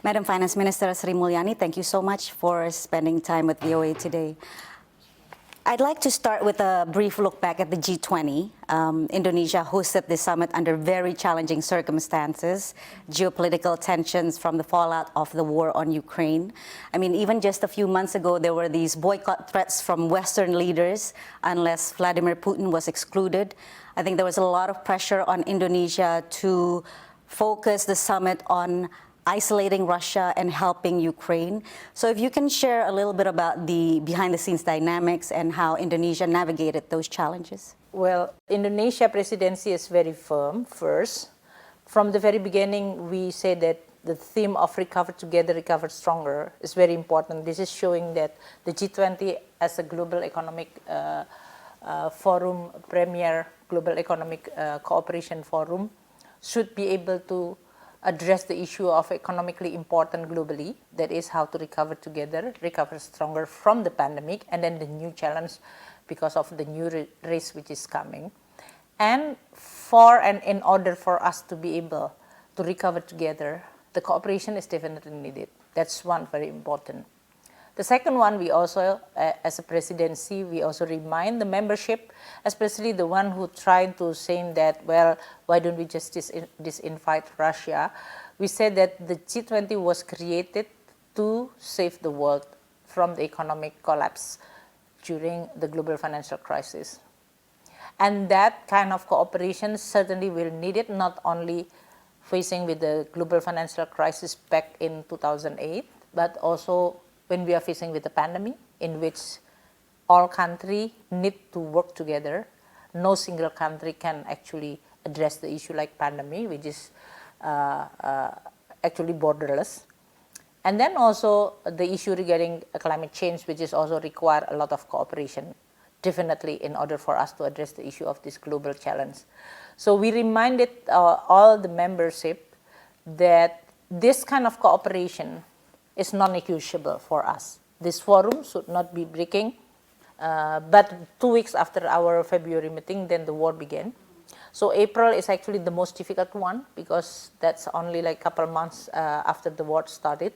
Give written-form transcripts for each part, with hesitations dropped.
Madam Finance Minister Sri Mulyani, thank you so much for spending time with VOA today. I'd like to start with a brief look back at the G20. Indonesia hosted the summit under very challenging circumstances, geopolitical tensions from the fallout of the war on Ukraine. I mean, even just a few months ago, there were these boycott threats from Western leaders unless Vladimir Putin was excluded. I think there was a lot of pressure on Indonesia to focus the summit on isolating Russia and helping Ukraine. So if you can share a little bit about the behind-the-scenes dynamics and how Indonesia navigated those challenges. Well, Indonesia presidency is very firm first. From the very beginning, we say that the theme of recover together, recover stronger is very important. This is showing that the G20 as a global economic forum, premier global economic cooperation forum, should be able to address the issue of economically important globally, that is how to recover together, recover stronger from the pandemic, and then the new challenge because of the new risk which is coming. And in order for us to be able to recover together, the cooperation is definitely needed. That's one very important. The second one, we also, as a presidency, we also remind the membership, especially the one who tried to say that, well, why don't we just disinvite Russia? We said that the G20 was created to save the world from the economic collapse during the global financial crisis. And that kind of cooperation certainly will need it, not only facing with the global financial crisis back in 2008, but also when we are facing with the pandemic, in which all countries need to work together. No single country can actually address the issue like pandemic, which is actually borderless. And then also the issue regarding climate change, which is also require a lot of cooperation, definitely, in order for us to address the issue of this global challenge. So we reminded all the membership that this kind of cooperation is non-negotiable for us. This forum should not be breaking. But 2 weeks after our February meeting, then the war began. So April is actually the most difficult one because that's only like a couple months after the war started.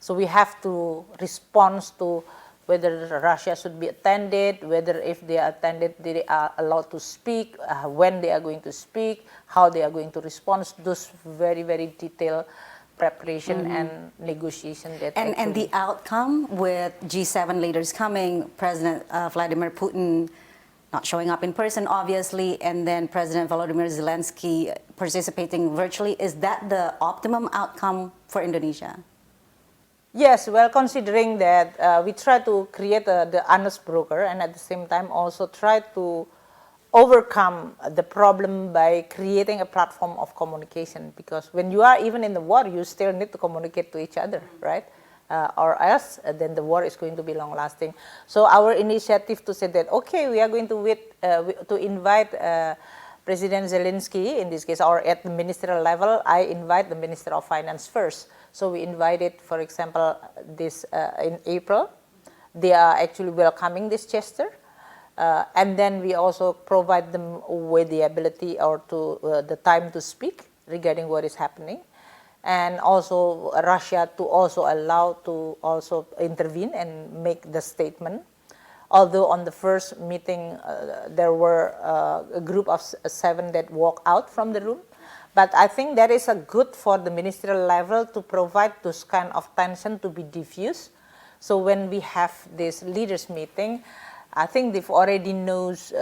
So we have to respond to whether Russia should be attended, whether if they are attended, they are allowed to speak, when they are going to speak, how they are going to respond. Those very, very detailed preparation and negotiation that and the outcome with G7 leaders coming, President Vladimir Putin not showing up in person, obviously, and then President Volodymyr Zelensky participating virtually, is that the optimum outcome for Indonesia? Yes, well, considering that we try to create the honest broker and at the same time also try to overcome the problem by creating a platform of communication, because when you are even in the war, you still need to communicate to each other, right? Or else then the war is going to be long lasting. So our initiative to say that, okay, we are going to wait to invite President Zelensky, in this case, or at the ministerial level, I invite the Minister of Finance first. So we invited, for example, this in April. They are actually welcoming this gesture. And then we also provide them with the ability or to the time to speak regarding what is happening, and also Russia to also allow to also intervene and make the statement. Although on the first meeting there were a group of 7 that walked out from the room, but I think that is a good for the ministerial level to provide those kind of tension to be diffused. So when we have this leaders meeting, I think they've already knows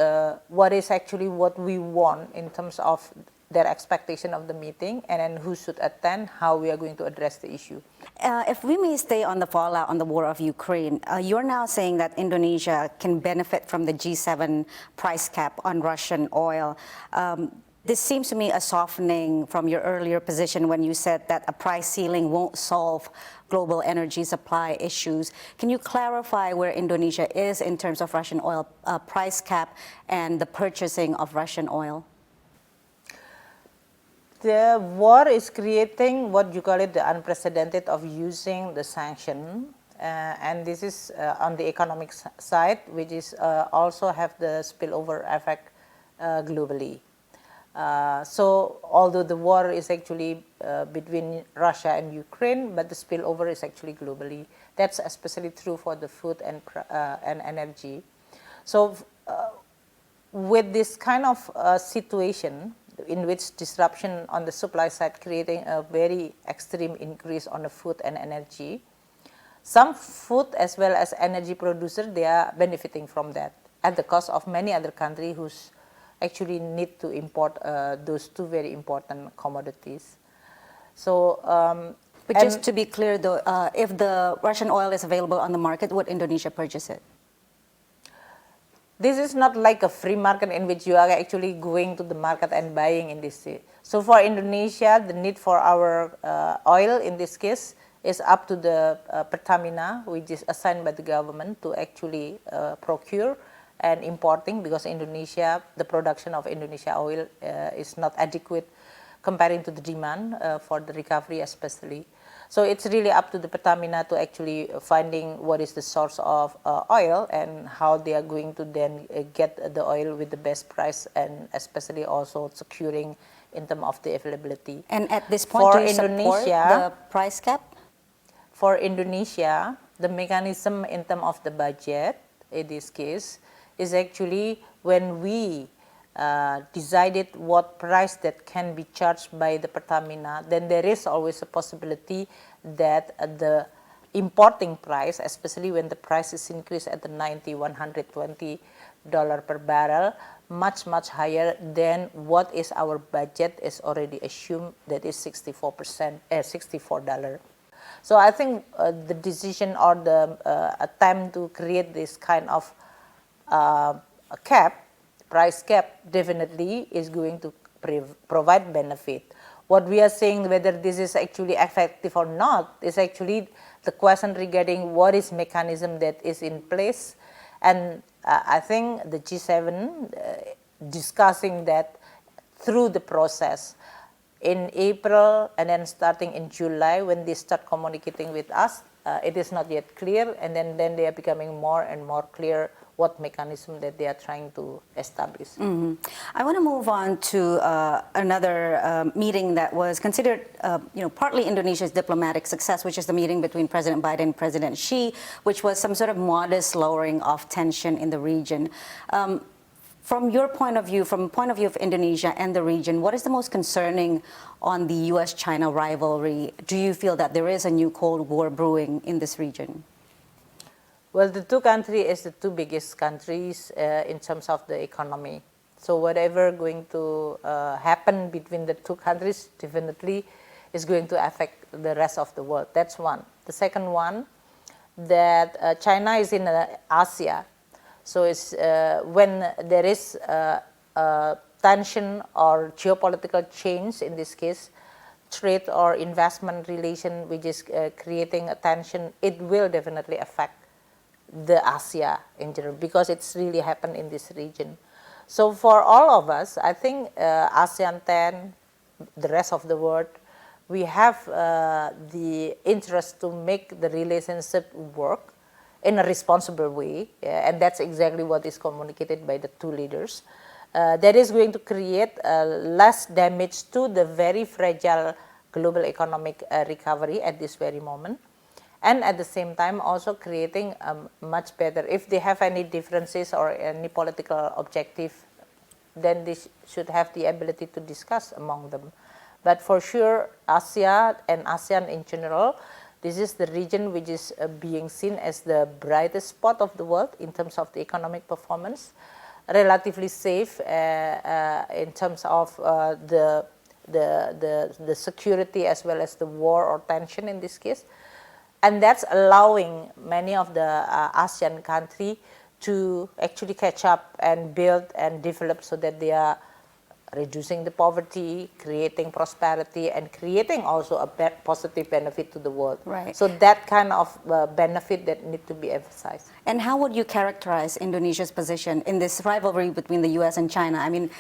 what is actually what we want in terms of their expectation of the meeting, and then who should attend, how we are going to address the issue. If we may stay on the fallout on the war of Ukraine, you're now saying that Indonesia can benefit from the G7 price cap on Russian oil. This seems to me a softening from your earlier position when you said that a price ceiling won't solve global energy supply issues. Can you clarify where Indonesia is in terms of Russian oil price cap and the purchasing of Russian oil? The war is creating what you call it the unprecedented of using the sanction, and this is on the economic side, which is also have the spillover effect globally. So although the war is actually between Russia and Ukraine, but the spillover is actually globally. That's especially true for the food and energy. So with this kind of situation in which disruption on the supply side creating a very extreme increase on the food and energy, some food as well as energy producers, they are benefiting from that at the cost of many other countries who actually need to import those two very important commodities. So, but just to be clear though, if the Russian oil is available on the market, would Indonesia purchase it? This is not like a free market in which you are actually going to the market and buying in this. So for Indonesia, the need for our oil in this case is up to the Pertamina, which is assigned by the government to actually procure and importing, because Indonesia, the production of Indonesia oil is not adequate comparing to the demand for the recovery especially. So it's really up to the Pertamina to actually finding what is the source of oil and how they are going to then get the oil with the best price, and especially also securing in terms of the availability. And at this point, for do you support the price cap? For Indonesia, the mechanism in terms of the budget in this case is actually when we decided what price that can be charged by the Pertamina, then there is always a possibility that the importing price, especially when the price is increased at the $90, $120 per barrel, much higher than what is our budget is already assumed, that is $64. So I think the decision or the attempt to create this kind of price cap definitely is going to provide benefit. What we are saying, whether this is actually effective or not, is actually the question regarding what is mechanism that is in place. And I think the G7 discussing that through the process in April and then starting in July when they start communicating with us, it is not yet clear, and then they are becoming more and more clear what mechanism that they are trying to establish. Mm-hmm. I want to move on to another meeting that was considered, partly Indonesia's diplomatic success, which is the meeting between President Biden and President Xi, which was some sort of modest lowering of tension in the region. From your point of view, from the point of view of Indonesia and the region, what is the most concerning on the U.S.-China rivalry? Do you feel that there is a new Cold War brewing in this region? Well, the two countries is the two biggest countries in terms of the economy. So whatever going to happen between the two countries definitely is going to affect the rest of the world. That's one. The second one, that China is in Asia. So it's when there is tension or geopolitical change, in this case, trade or investment relation, which is creating a tension, it will definitely affect the Asia in general, because it's really happened in this region. So for all of us, I think ASEAN 10, the rest of the world, we have the interest to make the relationship work in a responsible way, and that's exactly what is communicated by the two leaders. That is going to create less damage to the very fragile global economic recovery at this very moment, and at the same time also creating a much better, if they have any differences or any political objective, then they should have the ability to discuss among them. But for sure, Asia and ASEAN in general, this is the region which is being seen as the brightest spot of the world in terms of the economic performance, relatively safe in terms of the security as well as the war or tension in this case. And that's allowing many of the ASEAN countries to actually catch up and build and develop so that they are reducing the poverty, creating prosperity, and creating also a positive benefit to the world. Right. So that kind of benefit that need to be emphasized. And how would you characterize Indonesia's position in this rivalry between the U.S. and China? I mean,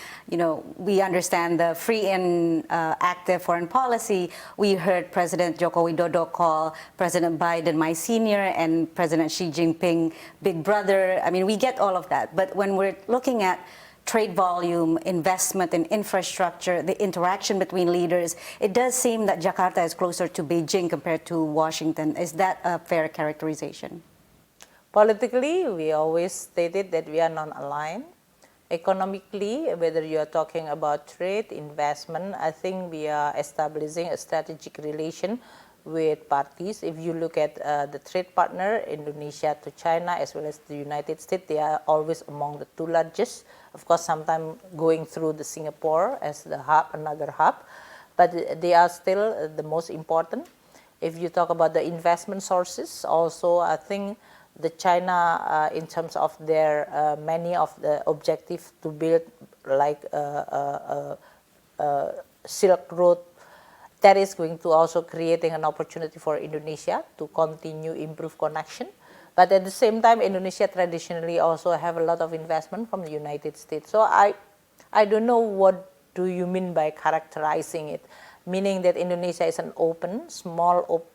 we understand the free and active foreign policy. We heard President Joko Widodo call President Biden my senior and President Xi Jinping big brother. I mean, we get all of that. But when we're looking at trade volume, investment in infrastructure, the interaction between leaders, it does seem that Jakarta is closer to Beijing compared to Washington. Is that a fair characterization? Politically, we always stated that we are non-aligned. Economically, whether you are talking about trade, investment, I think we are establishing a strategic relation with parties. If you look at the trade partner, Indonesia to China as well as the United States, they are always among the two largest. Of course, sometimes going through the Singapore as the hub, another hub, but they are still the most important. If you talk about the investment sources, also I think the China, in terms of their many of the objectives to build like Silk Road, that is going to also creating an opportunity for Indonesia to continue improve connection. But at the same time, Indonesia traditionally also have a lot of investment from the United States. So I don't know what do you mean by characterizing it, meaning that Indonesia is an open, small,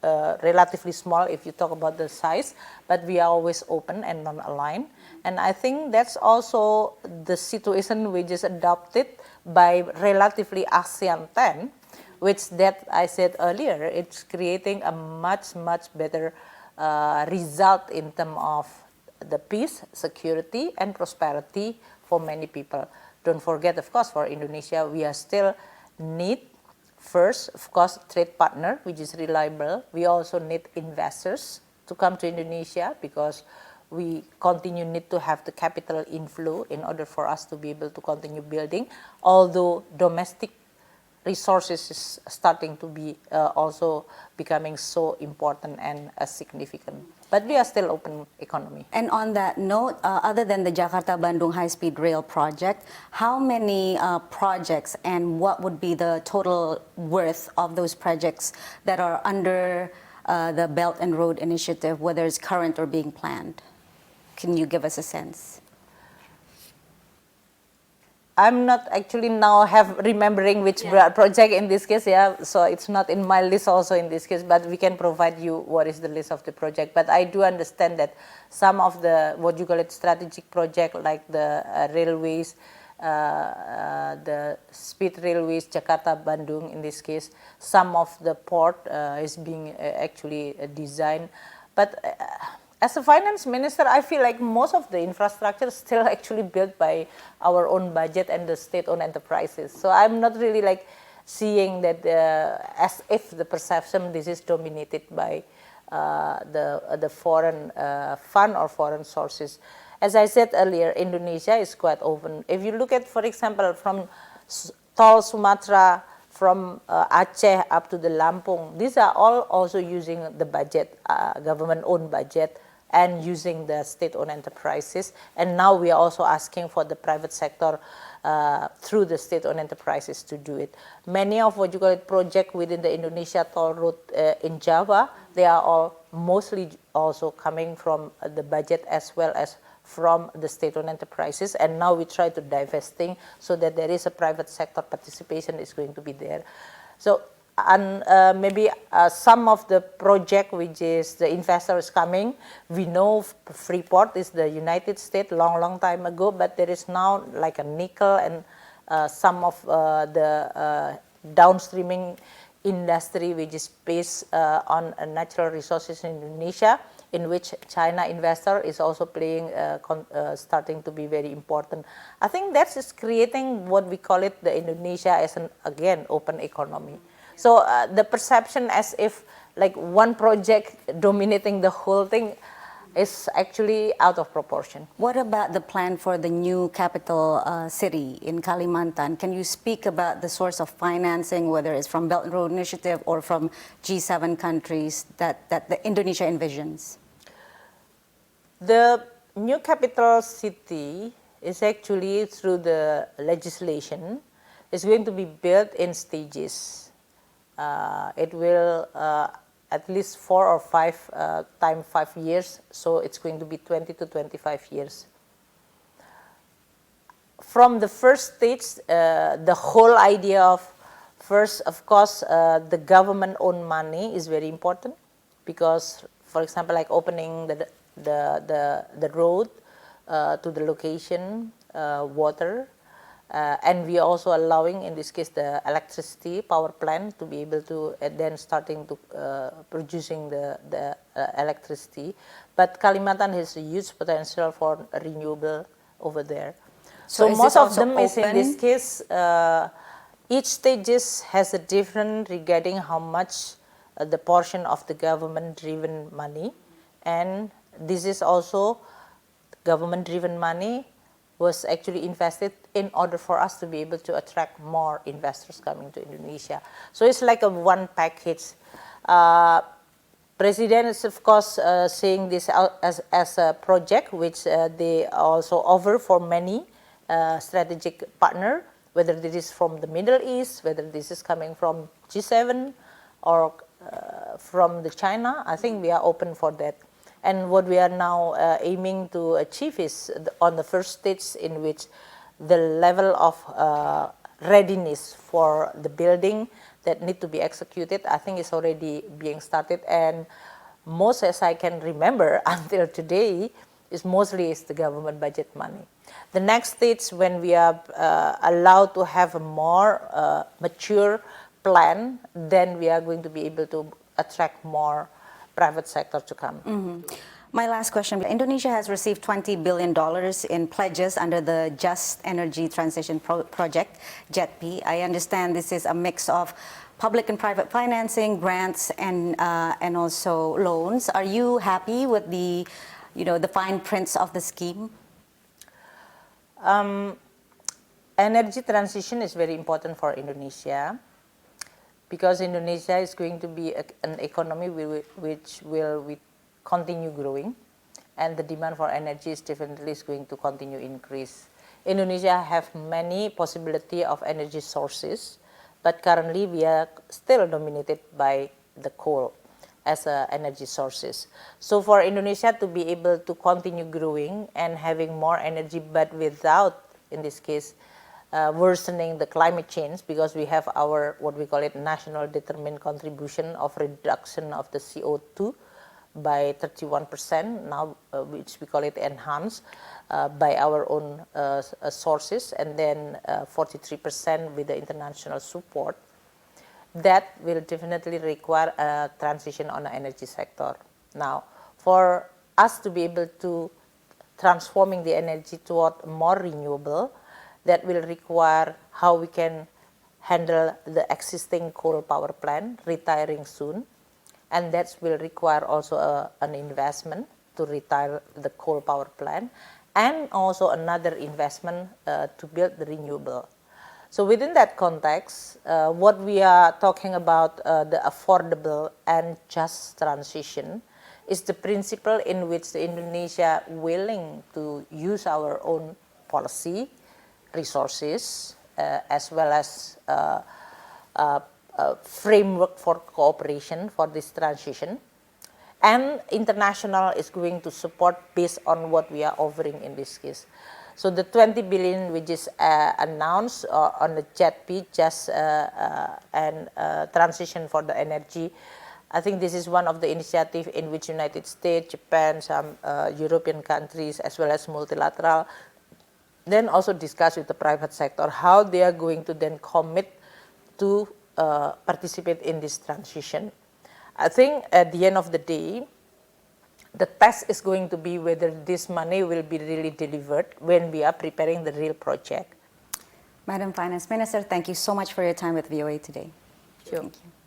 relatively small if you talk about the size, but we are always open and non-aligned. And I think that's also the situation which is adopted by relatively ASEAN 10, which that I said earlier, it's creating a much, much better result in terms of the peace, security, and prosperity for many people. Don't forget, of course, for Indonesia, we are still need, first, of course, trade partner, which is reliable. We also need investors to come to Indonesia because we continue need to have the capital inflow in order for us to be able to continue building, although domestic resources is starting to be also becoming so important and significant. But we are still open economy. And on that note, other than the Jakarta-Bandung high-speed rail project, how many projects and what would be the total worth of those projects that are under the Belt and Road Initiative, whether it's current or being planned? Can you give us a sense? I'm not actually now remembering which project in this case, so it's not in my list also in this case, but we can provide you what is the list of the project. But I do understand that some of the, what you call it, strategic project like the railways, the speed railways, Jakarta-Bandung in this case, some of the port is being actually designed. But as a finance minister, I feel like most of the infrastructure is still actually built by our own budget and the state-owned enterprises. So I'm not really like seeing that as if the perception this is dominated by the foreign fund or foreign sources. As I said earlier, Indonesia is quite open. If you look at, for example, from Tol Sumatra, from Aceh up to the Lampung, these are all also using the budget, government-owned budget, and using the state-owned enterprises. And now we are also asking for the private sector through the state-owned enterprises to do it. Many of what you call it project within the Indonesia toll road in Java, they are all mostly also coming from the budget as well as from the state-owned enterprises. And now we try to divesting so that there is a private sector participation is going to be there. So, and maybe some of the project which is the investors coming, we know Freeport is the United States long time ago, but there is now like a nickel and some of the downstreaming industry which is based on natural resources in Indonesia, in which China investor is also playing, starting to be very important. I think that is creating what we call it the Indonesia as an, again, open economy. So the perception as if like one project dominating the whole thing is actually out of proportion. What about the plan for the new capital city in Kalimantan? Can you speak about the source of financing, whether it's from Belt and Road Initiative or from G7 countries that the Indonesia envisions? The new capital city is actually through the legislation is going to be built in stages. It will at least 4 or 5 times 5 years, so it's going to be 20 to 25 years. From the first stage, the whole idea of first, of course, the government-owned money is very important because, for example, like opening the road to the location, water, And we are also allowing, in this case, the electricity power plant to be able to then starting to producing the electricity. But Kalimantan has a huge potential for renewable over there. So So is most this of also them is in this open? case, each stages has a different regarding how much the portion of the government-driven money, and this is also government-driven money was actually invested in order for us to be able to attract more investors coming to Indonesia. So it's like a one package. President is of course seeing this out as a project which they also offer for many strategic partner, whether this is from the Middle East, whether this is coming from G7 or from the China. I think we are open for that. And what we are now aiming to achieve is on the first stage in which the level of readiness for the building that need to be executed, I think is already being started. And most, as I can remember until today, is mostly the government budget money. The next stage, when we are allowed to have a more mature plan, then we are going to be able to attract more private sector to come. My last question. Indonesia has received $20 billion in pledges under the Just Energy Transition Project, JETP. I understand this is a mix of public and private financing, grants, and also loans. Are you happy with the fine prints of the scheme? Energy transition is very important for Indonesia, because Indonesia is going to be an economy which will continue growing, and the demand for energy is definitely going to continue increase. Indonesia have many possibility of energy sources, but currently we are still dominated by the coal as energy sources. So for Indonesia to be able to continue growing and having more energy, but without, in this case, worsening the climate change, because we have our, what we call it, national determined contribution of reduction of the CO2 by 31% now, which we call it enhanced by our own sources, and then 43% with the international support. That will definitely require a transition on the energy sector. Now, for us to be able to transforming the energy toward more renewable, that will require how we can handle the existing coal power plant retiring soon, and that will require also an investment to retire the coal power plant, and also another investment to build the renewable. So within that context, what we are talking about, the affordable and just transition, is the principle in which Indonesia willing to use our own policy, resources, as well as framework for cooperation for this transition, and international is going to support based on what we are offering in this case. So the 20 billion which is announced on the JETP, just and transition for the energy, I think this is one of the initiatives in which United States, Japan, some European countries, as well as multilateral, then also discuss with the private sector how they are going to then commit to participate in this transition. I think at the end of the day, the test is going to be whether this money will be really delivered when we are preparing the real project. Madam Finance Minister, thank you so much for your time with VOA today. Sure. Thank you.